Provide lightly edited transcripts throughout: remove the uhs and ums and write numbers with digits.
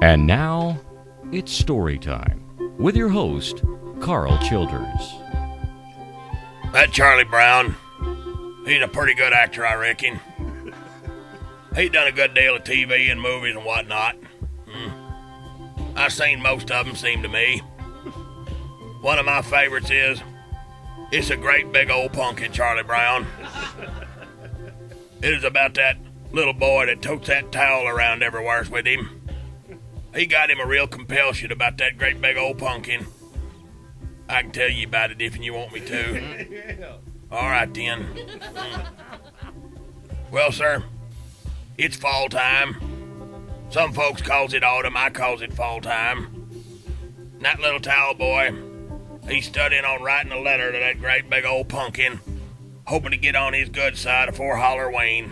And now, it's story time with your host, Karl Childers. That Charlie Brown, he's a pretty good actor, I reckon. He's done a good deal of TV and movies and whatnot. I've seen most of them, seem to me. One of my favorites is, It's a Great Big Old Pumpkin, Charlie Brown. It is about that little boy that totes that towel around everywhere with him. He got him a real compulsion about that great big old pumpkin. I can tell you about it if you want me to. All right, then. Well, sir, it's fall time. Some folks calls it autumn. I calls it fall time. And that little towel boy, he's studying on writing a letter to that great big old pumpkin, hoping to get on his good side afore Halloween.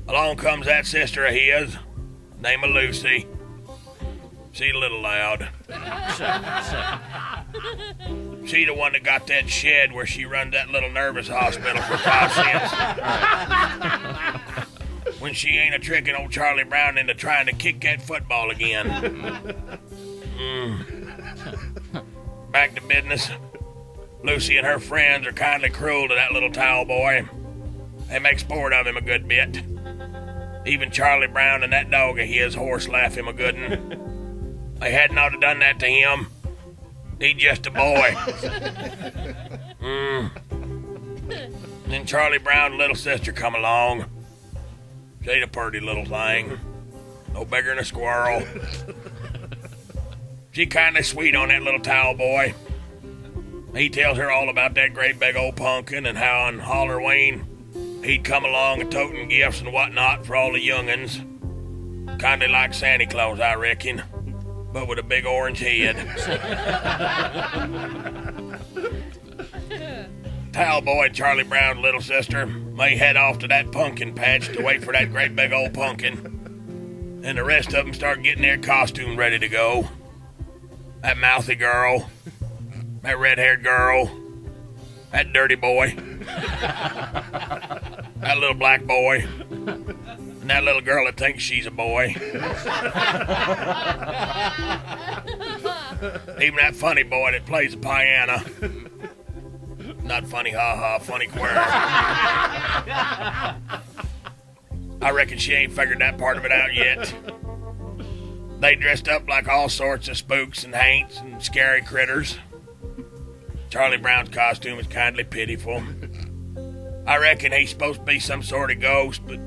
Along comes that sister of his, named Lucy. She's a little loud. She the one that got that shed where she runs that little nervous hospital for 5 cents. When she ain't a tricking old Charlie Brown into trying to kick that football again. Back to business. Lucy and her friends are kindly cruel to that little towel boy. They make sport of him a good bit. Even Charlie Brown and that dog of his horse laugh him a good one. They hadn't ought to done that to him. He's just a boy. Then Charlie Brown's little sister come along. She's a pretty little thing. No bigger than a squirrel. She kinda sweet on that little towel boy. He tells her all about that great big old pumpkin and how on Halloween he'd come along and toting gifts and whatnot for all the young'uns. Kinda like Santa Claus, I reckon, but with a big orange head. Towel boy and Charlie Brown's little sister may head off to that pumpkin patch to wait for that great big old pumpkin. And the rest of them start getting their costume ready to go. That mouthy girl, that red-haired girl, that dirty boy, that little black boy, and that little girl that thinks she's a boy. Even that funny boy that plays the piano. Not funny ha-ha, funny queer. I reckon she ain't figured that part of it out yet. They dressed up like all sorts of spooks and haints and scary critters. Charlie Brown's costume is kindly pitiful. I reckon he's supposed to be some sort of ghost, but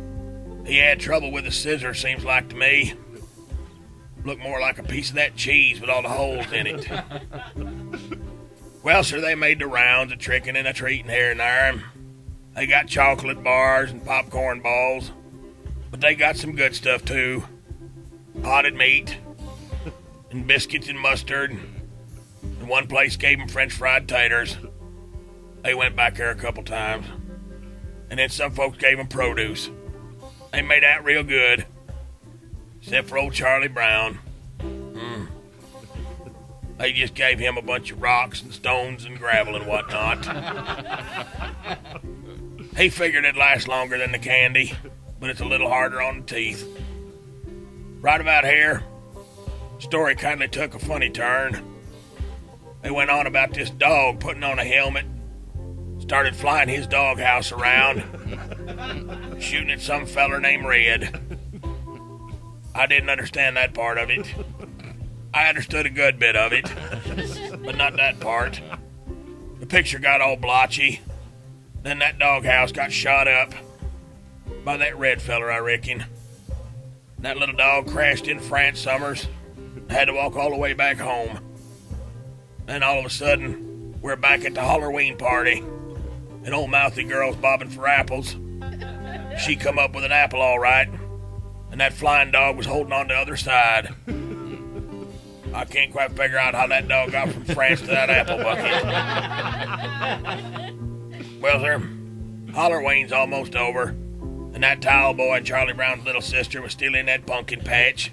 he had trouble with the scissors, seems like to me. Looked more like a piece of that cheese with all the holes in it. Well, sir, they made the rounds of tricking and a treating here and there. They got chocolate bars and popcorn balls, but they got some good stuff too. Potted meat and biscuits and mustard. And one place gave them French fried taters. They went back there a couple times. And then some folks gave them produce. They made that real good. Except for old Charlie Brown. They just gave him a bunch of rocks and stones and gravel and whatnot. He figured it'd last longer than the candy, but it's a little harder on the teeth. Right about here, the story kindly took a funny turn. They went on about this dog putting on a helmet, started flying his doghouse around, shooting at some feller named Red. I didn't understand that part of it. I understood a good bit of it, but not that part. The picture got all blotchy. Then that doghouse got shot up by that red feller, I reckon. That little dog crashed into France Summers. Had to walk all the way back home. And all of a sudden, we're back at the Halloween party. And old mouthy girl's bobbing for apples. She come up with an apple all right. And that flying dog was holding on the other side. I can't quite figure out how that dog got from France to that apple bucket. Well, sir, Halloween's almost over, and that towel boy and Charlie Brown's little sister was still in that pumpkin patch.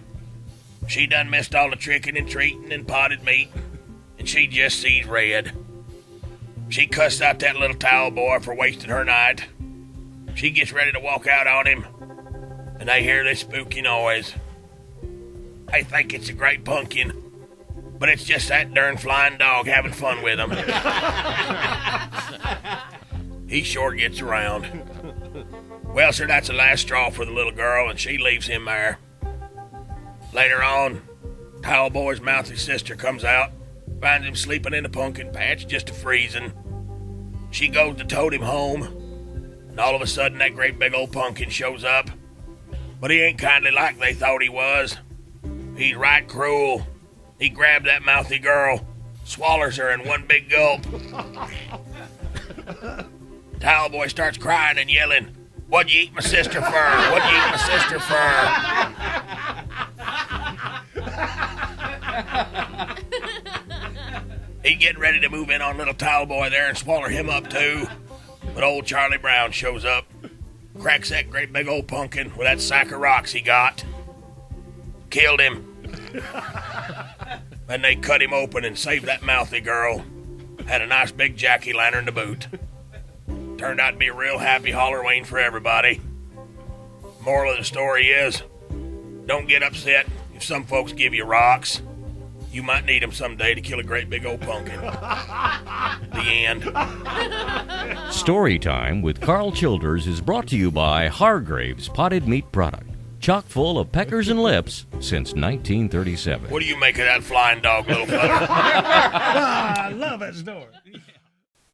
She done missed all the tricking and treating and potted meat, and she just sees red. She cussed out that little towel boy for wasting her night. She gets ready to walk out on him, and they hear this spooky noise. I think it's a great pumpkin, but it's just that darn flying dog having fun with him. He sure gets around. Well, sir, that's the last straw for the little girl, and she leaves him there. Later on, Towel Boy's mouthy sister comes out, finds him sleeping in the pumpkin patch, just a-freezing. She goes to tote him home, and all of a sudden that great big old pumpkin shows up. But he ain't kindly like they thought he was. He's right cruel. He grabs that mouthy girl, swallows her in one big gulp. Towel Boy starts crying and yelling, "What'd you eat my sister for? What'd you eat my sister for?" He getting ready to move in on little Towel Boy there and swallow him up too. But old Charlie Brown shows up, cracks that great big old pumpkin with that sack of rocks he got. Killed him. Then they cut him open and saved that mouthy girl. Had a nice big jack-o'-lantern to boot. Turned out to be a real happy Halloween for everybody. Moral of the story is, don't get upset if some folks give you rocks. You might need them someday to kill a great big old pumpkin. The end. Storytime with Karl Childers is brought to you by Hargrave's Potted Meat Product. Chock full of peckers and lips since 1937. What do you make of that flying dog, little fella? I love that story.